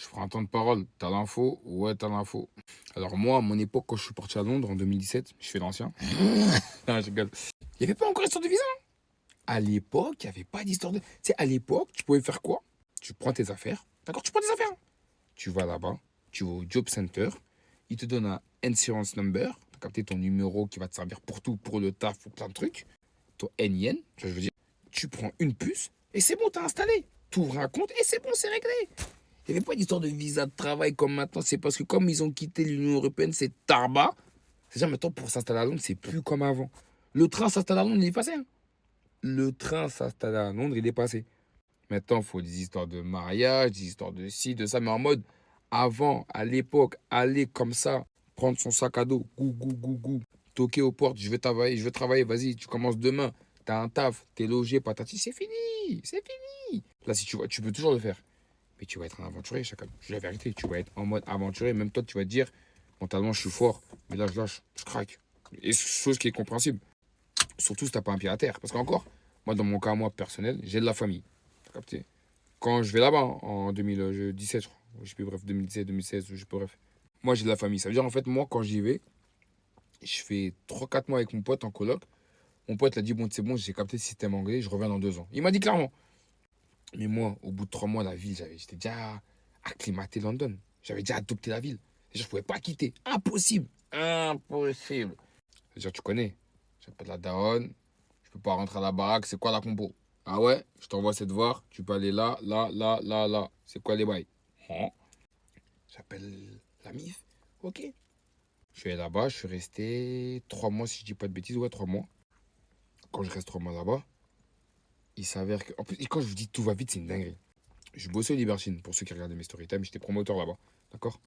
Je prends un temps de parole. T'as l'info? Ouais, t'as l'info. Alors moi, à mon époque, quand je suis parti à Londres en 2017, je fais l'ancien. Non, je rigole. Il n'y avait pas encore d'histoire de visa. À l'époque, il n'y avait pas d'histoire de... Tu sais, à l'époque, tu pouvais faire quoi? Tu prends tes affaires. D'accord? Tu prends tes affaires. Tu vas là-bas, tu vas au job center. Ils te donnent un insurance number. Tu as capté ton numéro qui va te servir pour tout, pour le taf, pour plein de trucs. Ton NIN, tu vois, je veux dire. Tu prends une puce et c'est bon, t'as installé. Tu ouvres un compte et c'est bon, c'est réglé. Il n'y avait pas d'histoire de visa de travail comme maintenant. C'est parce que comme ils ont quitté l'Union Européenne, c'est tarba. C'est-à-dire maintenant pour s'installer à Londres, c'est plus comme avant. Le train s'installe à Londres, il est passé. Hein. Le train s'installe à Londres, il est passé. Maintenant, il faut des histoires de mariage, des histoires de ci, de ça. Mais en mode, avant, à l'époque, aller comme ça, prendre son sac à dos, gou, gou, gou, gou, toquer aux portes, je veux travailler, vas-y, tu commences demain. T'as un taf, t'es logé, patati, c'est fini, c'est fini. Là, si tu vois, tu peux toujours le faire. Mais tu vas être un aventurier, chacun. Je dis la vérité, tu vas être en mode aventurier. Même toi, tu vas te dire, mentalement, je suis fort, mais là, je lâche, je craque. Et chose qui est compréhensible. Surtout si t'as pas un pied à terre. Parce qu'encore, moi, dans mon cas, moi, personnel, j'ai de la famille. T'as capté? Quand je vais là-bas, en 2017, je crois. Je sais plus, bref, 2017, 2016, je sais pas, bref. Moi, j'ai de la famille. Ça veut dire, en fait, moi, quand j'y vais, je fais 3 4 mois avec mon pote en coloc. Mon pote l'a dit, bon, c'est bon, j'ai capté le système anglais, je reviens dans 2 ans. Il m'a dit clairement. Mais moi, au bout de 3 mois, la ville, j'étais déjà acclimaté London. J'avais déjà adopté la ville. C'est-à-dire, je pouvais pas quitter. Impossible. Impossible. C'est-à-dire, tu connais. J'appelle la daronne. Je peux pas rentrer à la baraque. C'est quoi la compo? Ah ouais, je t'envoie cette devoir. Tu peux aller là, là, là, là, là. C'est quoi les bails? Hein. J'appelle la MIF. Ok. Je suis allé là-bas. Je suis resté 3 mois, si je dis pas de bêtises. Ouais, 3 mois. Quand je reste 3 mois là-bas, il s'avère que. En plus, et quand je vous dis tout va vite, c'est une dinguerie. Je bossais au Libertine, pour ceux qui regardaient mes story time, j'étais promoteur là-bas. D'accord?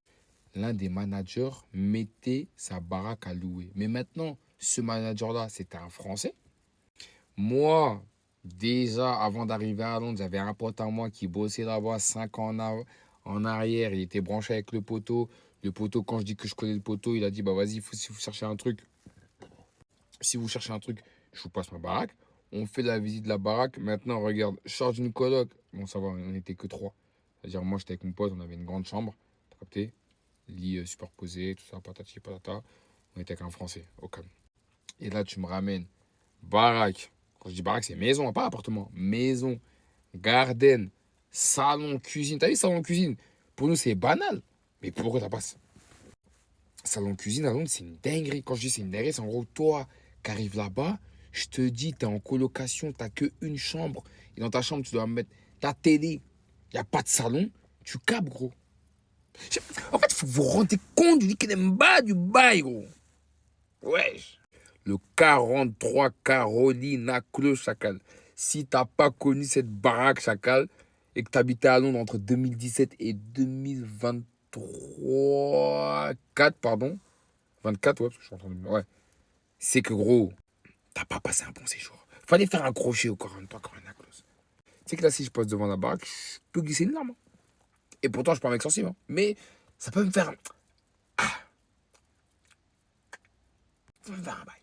L'un des managers mettait sa baraque à louer. Mais maintenant, ce manager-là, c'était un Français. Moi, déjà, avant d'arriver à Londres, j'avais un pote à moi qui bossait là-bas 5 ans en arrière. Il était branché avec le poteau. Le poteau, quand je dis que je connais le poteau, il a dit, bah vas-y, si vous cherchez un truc, je vous passe ma baraque. On fait la visite de la baraque. Maintenant, regarde, je sors d'une coloc. Bon, ça va, on n'était que trois. C'est-à-dire, moi, j'étais avec mon pote, on avait une grande chambre. T'as capté? Lit superposé, tout ça, patati patata. On était avec un Français, au calme. Et là, tu me ramènes baraque. Quand je dis baraque, c'est maison, pas appartement. Maison, garden, salon, cuisine. T'as vu, salon, cuisine? Pour nous, c'est banal. Mais pourquoi t'as pas ça? Salon cuisine à Londres, c'est une dinguerie. Quand je dis c'est une dinguerie, c'est en gros, toi qui arrives là-bas, je te dis, t'es en colocation, t'as que une chambre. Et dans ta chambre, tu dois mettre ta télé. Il n'y a pas de salon. Tu capes, gros. En fait, il faut vous rendre compte du bas du bail, gros. Wesh. Le 43 Carolina Close, Chacal. Si t'as pas connu cette baraque, Chacal, et que t'habitais à Londres entre 2017 et 2023, 4, pardon. 24, ouais, parce que je suis en train de... Ouais. C'est que, gros, t'as pas passé un bon séjour. Fallait faire un crochet au Carolina Close. Tu sais que là, si je passe devant la baraque, je peux glisser une larme. Hein. Et pourtant, je suis pas un mec sensible. Hein. Mais ça peut me faire... Ça peut me faire un bail.